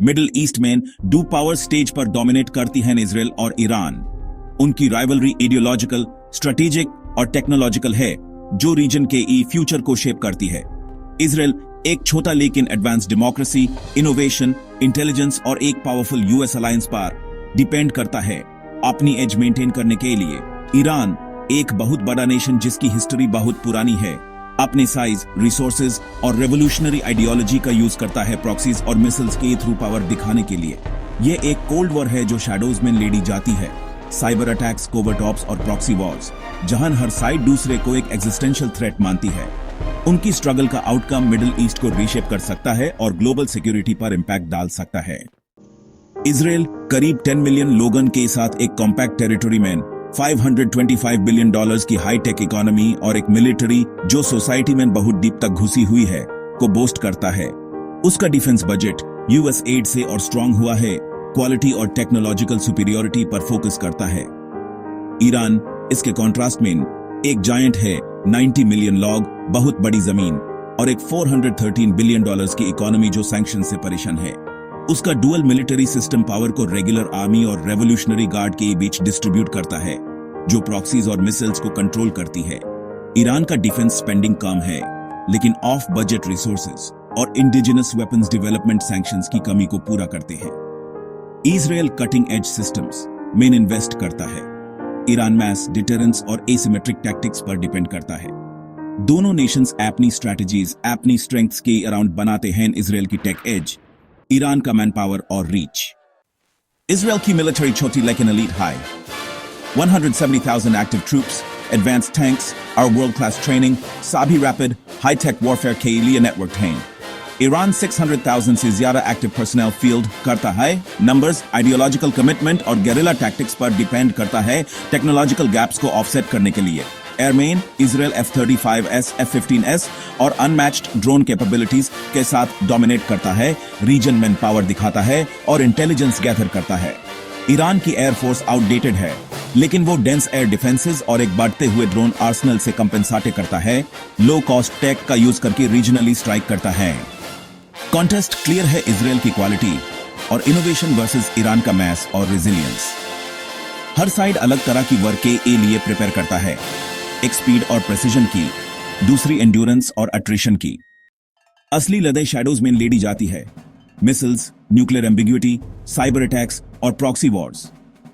Middle east में दो power stage पर डोमिनेट करती हैं इजराइल और ईरान। उनकी राइवलरी आइडियोलॉजिकल, स्ट्रेटेजिक और टेक्नोलॉजिकल है, जो रीजन के फ्यूचर को शेप करती है। इजराइल एक छोटा लेकिन एडवांस डेमोक्रेसी, इनोवेशन, इंटेलिजेंस और एक पावरफुल यूएस अलायंस पर डिपेंड करता है अपनी एज मेंटेन करने के लिए। ईरान एक बहुत बड़ा नेशन जिसकी हिस्ट्री बहुत पुरानी है, अपने साइज, रिसोर्सेज और रेवोल्यूशनरी आइडियोलॉजी का यूज करता है प्रॉक्सीज और मिसाइल्स के थ्रू पावर दिखाने के लिए। ये एक कोल्ड वॉर है जो शैडोज में लड़ी जाती है, साइबर अटैक्स, कोवर्ट ऑप्स और प्रॉक्सी वॉर्स, जहां हर साइड दूसरे को एक एग्जिस्टेंशियल थ्रेट मानती है। उनकी स्ट्रगल का आउटकम मिडिल ईस्ट को रीशेप कर सकता है और ग्लोबल सिक्योरिटी पर इंपैक्ट डाल सकता है। इजराइल करीब 10 मिलियन लोगों के साथ एक कॉम्पैक्ट टेरिटरी में $525 बिलियन की हाईटेक इकोनॉमी और एक मिलिट्री जो सोसाइटी में बहुत डीप तक घुसी हुई है को बोस्ट करता है। उसका डिफेंस बजट यूएस एड से और स्ट्रांग हुआ है, क्वालिटी और टेक्नोलॉजिकल सुपीरियोरिटी पर फोकस करता है। ईरान इसके कॉन्ट्रास्ट में एक जायंट है, 90 मिलियन लोग, बहुत बड़ी जमीन और एक $413 बिलियन की इकोनॉमी जो सैंक्शन से परेशान है। उसका डुअल मिलिट्री सिस्टम पावर को रेगुलर आर्मी और रेवोल्यूशनरी गार्ड के बीच डिस्ट्रीब्यूट करता है, जो प्रॉक्सीज और मिसाइल्स को कंट्रोल करती है। ईरान का डिफेंस स्पेंडिंग कम है, लेकिन ऑफ बजट रिसोर्सेज और इंडिजिनस वेपन्स डेवलपमेंट सैंक्शंस की कमी को पूरा करते हैं। इजराइल कटिंग एज सिस्टम्स में इन्वेस्ट करता है। ईरान मैस डिटरेंस और एसिमेट्रिक टैक्टिक्स पर डिपेंड करता है। दोनों नेशंस अपनी स्ट्रेटजीज, अपनी स्ट्रेंथ्स के अराउंड बनाते हैं इजराइल की टेक एज, ईरान का मैन पावर और रीच। इजराइल की मिलिट्री छोटी लेकिन elite high, 170,000 active troops, advanced tanks और वर्ल्ड क्लास ट्रेनिंग, सभी रैपिड हाई-टेक वॉरफेयर के लिए नेटवर्क हैं। ईरान 600,000 से ज्यादा एक्टिव पर्सनल फील्ड करता है। नंबर्स, आइडियोलॉजिकल कमिटमेंट और गेरिला टैक्टिक्स पर डिपेंड करता है टेक्नोलॉजिकल गैप्स को ऑफसेट करने के लिए। एयरमेन इजराइल F-35S, F-15S और अनमैच्ड ड्रोन कैपेबिलिटीज के साथ डोमिनेट करता है, रीजन में पावर दिखाता है और इंटेलिजेंस गैदर करता है। ईरान की एयरफोर्स आउटडेटेड है, लेकिन वो डेंस एयर डिफेंसेस और एक बढ़ते हुए ड्रोन आर्सेनल से कंपेंसाटे करता है, लो कॉस्ट टेक का यूज करके रीजनली स्ट्राइक करता है। कॉन्टेस्ट क्लियर है इजराइल की क्वालिटी और इनोवेशन वर्सेस ईरान का मैस और रेजिलियंस। हर साइड अलग तरह की वर्क के लिए प्रिपेयर करता है, एक स्पीड और प्रेसिजन की, दूसरी एंड्योरेंस और अट्रिशन की। असली लड़ाई शैडोज में लड़ी जाती है, missiles, nuclear ambiguity, cyber attacks और प्रॉक्सी वॉर्स।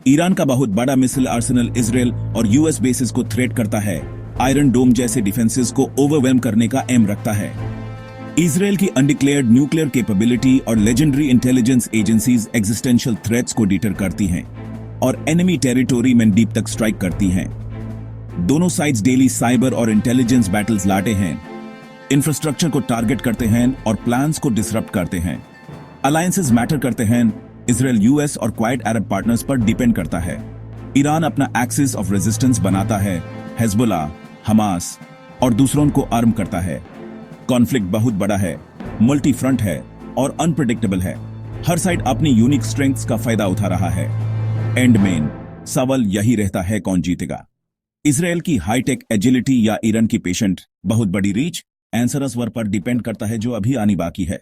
ईरान का बहुत बड़ा मिसाइल आर्सेनल इजराइल और यूएस बेसिस को थ्रेट करता है, आयरन डोम जैसे डिफेंसेस को ओवरवेलम करने का एम रखता है। इजराइल की अनडिक्लेयर्ड न्यूक्लियर कैपेबिलिटी और legendary intelligence agencies existential threats को डिटर करती हैं और एनिमी टेरिटोरी में डीप तक स्ट्राइक करती हैं। दोनों साइड्स डेली साइबर और इंटेलिजेंस बैटल्स लाते हैं, इंफ्रास्ट्रक्चर को टारगेट करते हैं और प्लान्स को डिसरप्ट करते हैं। अलायंसेस मैटर करते हैं, इजराइल यूएस और क्वाइट अरब पार्टनर्स पर डिपेंड करता है। ईरान अपना एक्सिस ऑफ रेजिस्टेंस बनाता है, हिजबुल्लाह, हमास और दूसरों को आर्म करता है। कॉन्फ्लिक्ट बहुत बड़ा है, मल्टी फ्रंट है और अनप्रेडिक्टेबल है। हर साइड अपनी यूनिक स्ट्रेंथ्स का फायदा उठा रहा है। एंड मेन सवाल यही रहता है, कौन जीतेगा? इजराइल की हाईटेक एजिलिटी या ईरान की पेशेंट बहुत बड़ी रीच? आंसर इस वर पर डिपेंड करता है जो अभी आनी बाकी है।